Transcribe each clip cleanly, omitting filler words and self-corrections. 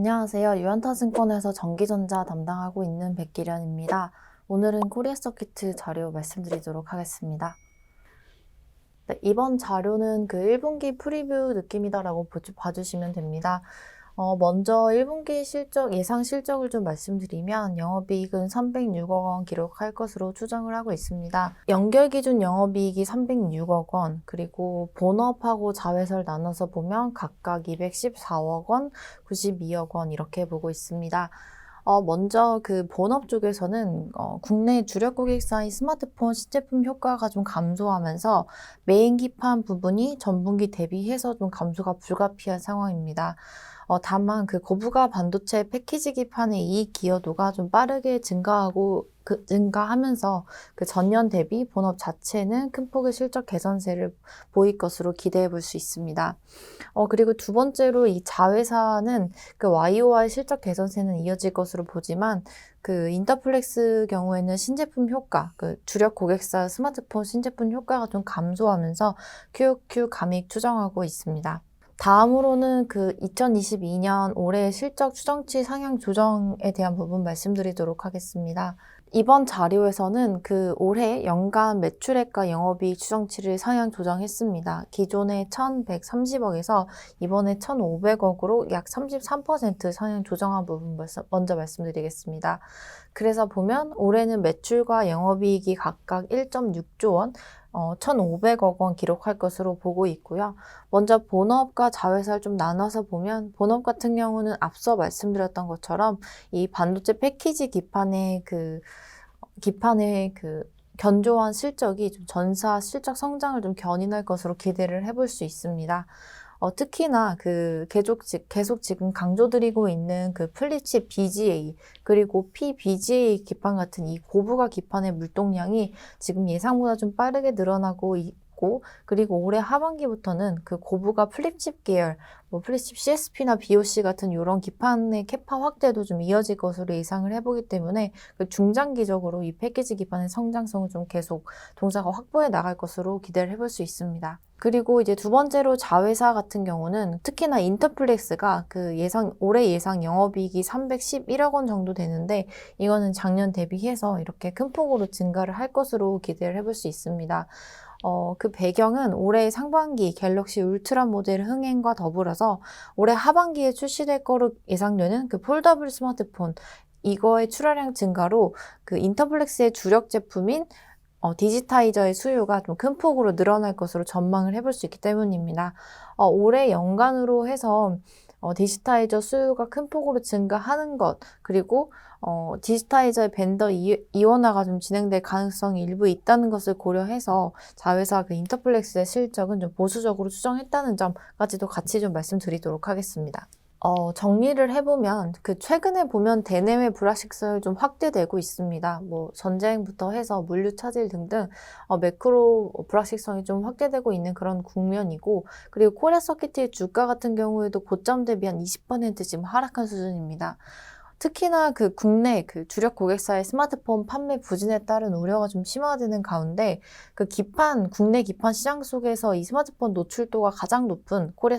안녕하세요. 유한타증권에서 전기전자 담당하고 있는 백기련입니다. 오늘은 코리아 서킷 자료 말씀드리도록 하겠습니다. 네, 이번 자료는 그 1분기 프리뷰 느낌이다라고 봐주시면 됩니다. 먼저 1분기 예상 실적을 좀 말씀드리면 영업이익은 306억 원 기록할 것으로 추정을 하고 있습니다. 연결 기준 영업이익이 306억 원, 그리고 본업하고 자회사를 나눠서 보면 각각 214억 원, 92억 원 이렇게 보고 있습니다. 먼저 그 본업 쪽에서는 국내 주력 고객사인 스마트폰 신제품 효과가 좀 감소하면서 메인 기판 부분이 전분기 대비해서 좀 감소가 불가피한 상황입니다. 다만 그 고부가 반도체 패키지 기판의 이익 기여도가 좀 빠르게 증가하면서 그 전년 대비 본업 자체는 큰 폭의 실적 개선세를 보일 것으로 기대해 볼 수 있습니다. 그리고 두 번째로 이 자회사는 그 YOY 실적 개선세는 이어질 것으로 보지만 그 인터플렉스 경우에는 신제품 효과, 그 주력 고객사 스마트폰 신제품 효과가 좀 감소하면서 QOQ 감익 추정하고 있습니다. 다음으로는 그 2022년 올해 실적 추정치 상향 조정에 대한 부분 말씀드리도록 하겠습니다. 이번 자료에서는 그 올해 연간 매출액과 영업이익 추정치를 상향 조정했습니다. 기존에 1,130억에서 이번에 1,500억으로 약 33% 상향 조정한 부분 먼저 말씀드리겠습니다. 그래서 보면 올해는 매출과 영업이익이 각각 1.6조 원, 1,500억 원 기록할 것으로 보고 있고요. 먼저 본업과 자회사를 좀 나눠서 보면 본업 같은 경우는 앞서 말씀드렸던 것처럼 이 반도체 패키지 기판의 견조한 실적이 좀 전사 실적 성장을 좀 견인할 것으로 기대를 해볼 수 있습니다. 특히나 그 계속 지금 강조드리고 있는 그 플립칩 BGA 그리고 PBGA 기판 같은 이 고부가 기판의 물동량이 지금 예상보다 좀 빠르게 늘어나고 있고, 그리고 올해 하반기부터는 그 고부가 플립칩 계열, 플립칩 CSP나 BOC 같은 이런 기판의 캐파 확대도 좀 이어질 것으로 예상을 해보기 때문에 그 중장기적으로 이 패키지 기판의 성장성을 좀 계속 동사가 확보해 나갈 것으로 기대를 해볼 수 있습니다. 그리고 이제 두 번째로 자회사 같은 경우는 특히나 인터플렉스가 그 올해 예상 영업이익이 311억 원 정도 되는데 이거는 작년 대비해서 이렇게 큰 폭으로 증가를 할 것으로 기대를 해볼 수 있습니다. 그 배경은 올해 상반기 갤럭시 울트라 모델 흥행과 더불어서 올해 하반기에 출시될 거로 예상되는 그 폴더블 스마트폰 이거의 출하량 증가로 그 인터플렉스의 주력 제품인 디지타이저의 수요가 좀 큰 폭으로 늘어날 것으로 전망을 해볼 수 있기 때문입니다. 올해 연간으로 해서 디지타이저 수요가 큰 폭으로 증가하는 것, 그리고 디지타이저의 벤더 이원화가 좀 진행될 가능성이 일부 있다는 것을 고려해서 자회사 그 인터플렉스의 실적은 좀 보수적으로 추정했다는 점까지도 같이 좀 말씀드리도록 하겠습니다. 정리를 해보면 최근에 보면 대내외 불확실성이 좀 확대되고 있습니다. 전쟁부터 해서 물류 차질 등등 매크로 불확실성이 좀 확대되고 있는 그런 국면이고, 그리고 코리아 서킷의 주가 같은 경우에도 고점 대비 한 20% 지금 하락한 수준입니다. 특히나 국내 주력 고객사의 스마트폰 판매 부진에 따른 우려가 좀 심화되는 가운데 국내 기판 시장 속에서 이 스마트폰 노출도가 가장 높은 코리아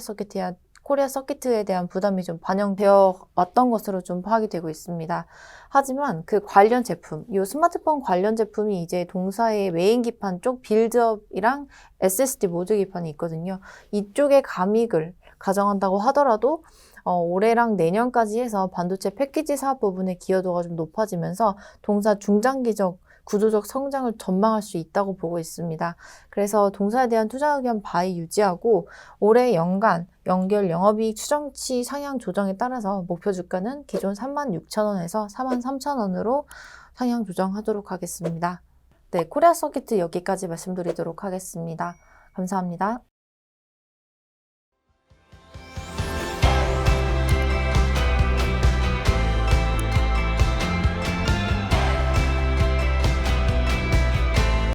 서킷에 대한 부담이 좀 반영되어 왔던 것으로 좀 파악이 되고 있습니다. 하지만 관련 제품, 이 스마트폰 관련 제품이 이제 동사의 메인 기판 쪽 빌드업이랑 SSD 모듈 기판이 있거든요. 이쪽에 감익을 가정한다고 하더라도 올해랑 내년까지 해서 반도체 패키지 사업 부분의 기여도가 좀 높아지면서 동사 중장기적 구조적 성장을 전망할 수 있다고 보고 있습니다. 그래서 동사에 대한 투자 의견 바이 유지하고 올해 연간 연결 영업이익 추정치 상향 조정에 따라서 목표 주가는 기존 36,000원에서 43,000원으로 상향 조정하도록 하겠습니다. 네, 코리아 서킷 여기까지 말씀드리도록 하겠습니다. 감사합니다.